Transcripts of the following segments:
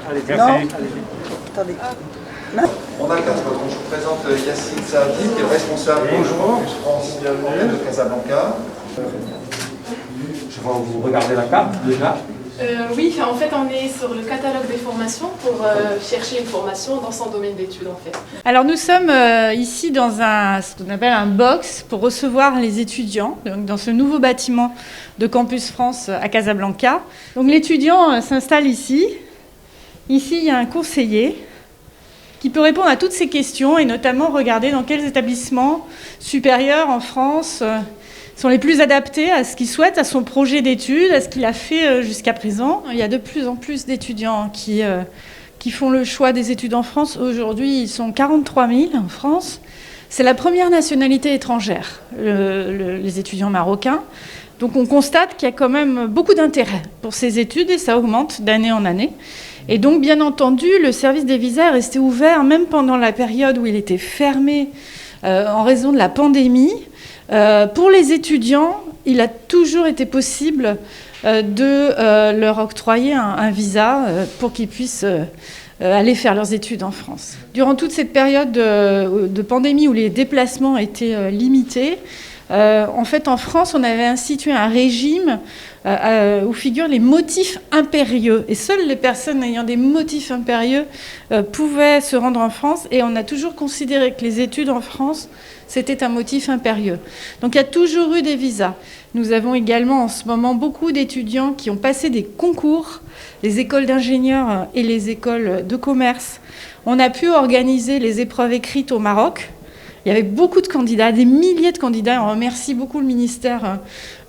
Allez, Non. merci. Attendez. On a 4, donc je vous présente Yacine Saadi, qui est responsable de Campus France de Casablanca. Je vois vous regardez la carte déjà. Oui, en fait, on est sur le catalogue des formations pour chercher une formation dans son domaine d'études, en fait. Alors nous sommes ici dans ce qu'on appelle un box pour recevoir les étudiants, donc dans ce nouveau bâtiment de Campus France à Casablanca. Donc l'étudiant s'installe ici. Ici, il y a un conseiller qui peut répondre à toutes ces questions et notamment regarder dans quels établissements supérieurs en France sont les plus adaptés à ce qu'il souhaite, à son projet d'études, à ce qu'il a fait jusqu'à présent. Il y a de plus en plus d'étudiants qui font le choix des études en France. Aujourd'hui, ils sont 43 000 en France. C'est la première nationalité étrangère, les étudiants marocains. Donc on constate qu'il y a quand même beaucoup d'intérêt pour ces études et ça augmente d'année en année. Et donc, bien entendu, le service des visas est resté ouvert même pendant la période où il était fermé en raison de la pandémie. Pour les étudiants, il a toujours été possible de leur octroyer un visa pour qu'ils puissent aller faire leurs études en France. Durant toute cette période de pandémie où les déplacements étaient limités, en fait, en France, on avait institué un régime où figurent les motifs impérieux. Et seules les personnes ayant des motifs impérieux pouvaient se rendre en France. Et on a toujours considéré que les études en France, c'était un motif impérieux. Donc il y a toujours eu des visas. Nous avons également en ce moment beaucoup d'étudiants qui ont passé des concours, les écoles d'ingénieurs et les écoles de commerce. On a pu organiser les épreuves écrites au Maroc. Il y avait beaucoup de candidats, des milliers de candidats. On remercie beaucoup le ministère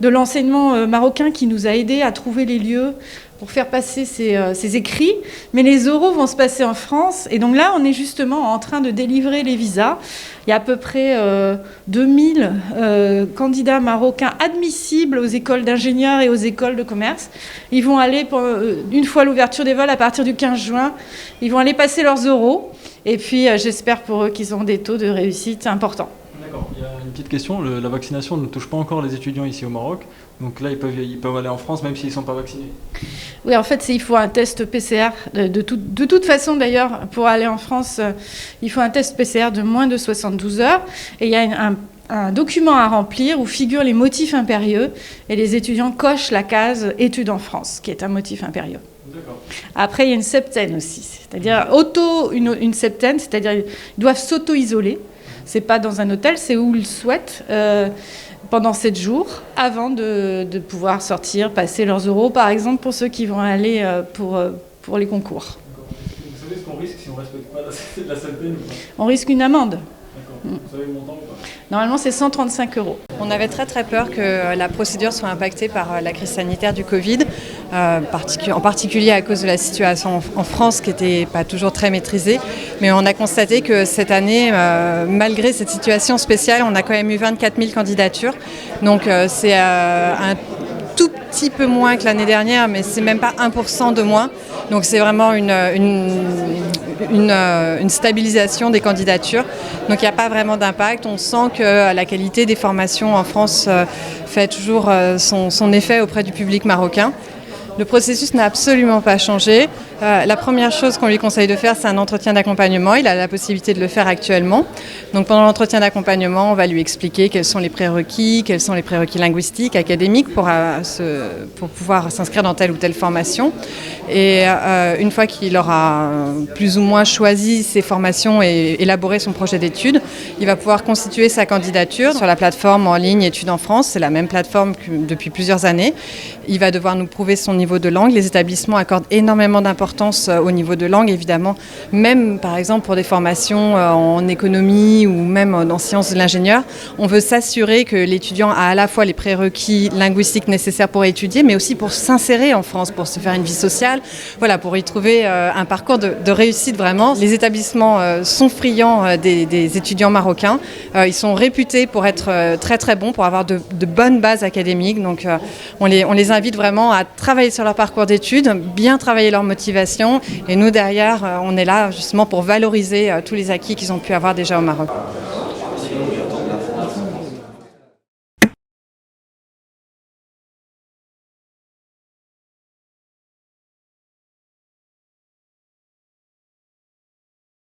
de l'enseignement marocain qui nous a aidés à trouver les lieux pour faire passer ces écrits. Mais les oraux vont se passer en France. Et donc là, on est justement en train de délivrer les visas. Il y a à peu près 2000 candidats marocains admissibles aux écoles d'ingénieurs et aux écoles de commerce. Ils vont aller, une fois l'ouverture des vols, à partir du 15 juin, ils vont aller passer leurs oraux. Et puis, j'espère pour eux qu'ils ont des taux de réussite importants. D'accord. Il y a une petite question. La vaccination ne touche pas encore les étudiants ici au Maroc. Donc là, ils peuvent aller en France même s'ils ne sont pas vaccinés. Oui, en fait, il faut un test PCR. De toute façon, d'ailleurs, pour aller en France, il faut un test PCR de moins de 72 heures. Et il y a un document à remplir où figurent les motifs impérieux. Et les étudiants cochent la case « Études en France », qui est un motif impérieux. D'accord. Après, il y a une septaine aussi, c'est-à-dire une septaine, c'est-à-dire ils doivent s'auto-isoler. C'est pas dans un hôtel, c'est où ils souhaitent pendant 7 jours avant de pouvoir sortir, passer leurs euros, par exemple, pour ceux qui vont aller pour les concours. Vous savez ce qu'on risque si on ne respecte pas la septaine ou pas ? On risque une amende. D'accord. Vous savez le montant ou pas ? Normalement, c'est 135 €. On avait très peur que la procédure soit impactée par la crise sanitaire du Covid, en particulier à cause de la situation en France qui n'était pas toujours très maîtrisée. Mais on a constaté que cette année, malgré cette situation spéciale, on a quand même eu 24 000 candidatures. Donc c'est un tout petit peu moins que l'année dernière, mais c'est même pas 1% de moins. Donc c'est vraiment une stabilisation des candidatures. Donc il n'y a pas vraiment d'impact. On sent que la qualité des formations en France fait toujours son effet auprès du public marocain. Le processus n'a absolument pas changé. La première chose qu'on lui conseille de faire, c'est un entretien d'accompagnement. Il a la possibilité de le faire actuellement. Donc pendant l'entretien d'accompagnement, on va lui expliquer quels sont les prérequis linguistiques, académiques pour pouvoir s'inscrire dans telle ou telle formation. Et une fois qu'il aura plus ou moins choisi ses formations et élaboré son projet d'études, il va pouvoir constituer sa candidature sur la plateforme en ligne Études en France. C'est la même plateforme depuis plusieurs années. Il va devoir nous prouver son niveau de langue. Les établissements accordent énormément d'importance au niveau de langue, évidemment. Même, par exemple, pour des formations en économie ou même en sciences de l'ingénieur, on veut s'assurer que l'étudiant a à la fois les prérequis linguistiques nécessaires pour étudier, mais aussi pour s'insérer en France, pour se faire une vie sociale, voilà, pour y trouver un parcours de réussite vraiment. Les établissements sont friands des étudiants marocains. Ils sont réputés pour être très bons, pour avoir de bonnes bases académiques. Donc on les invite vraiment à travailler sur leur parcours d'études, bien travailler leur motivation. Et nous, derrière, on est là justement pour valoriser tous les acquis qu'ils ont pu avoir déjà au Maroc.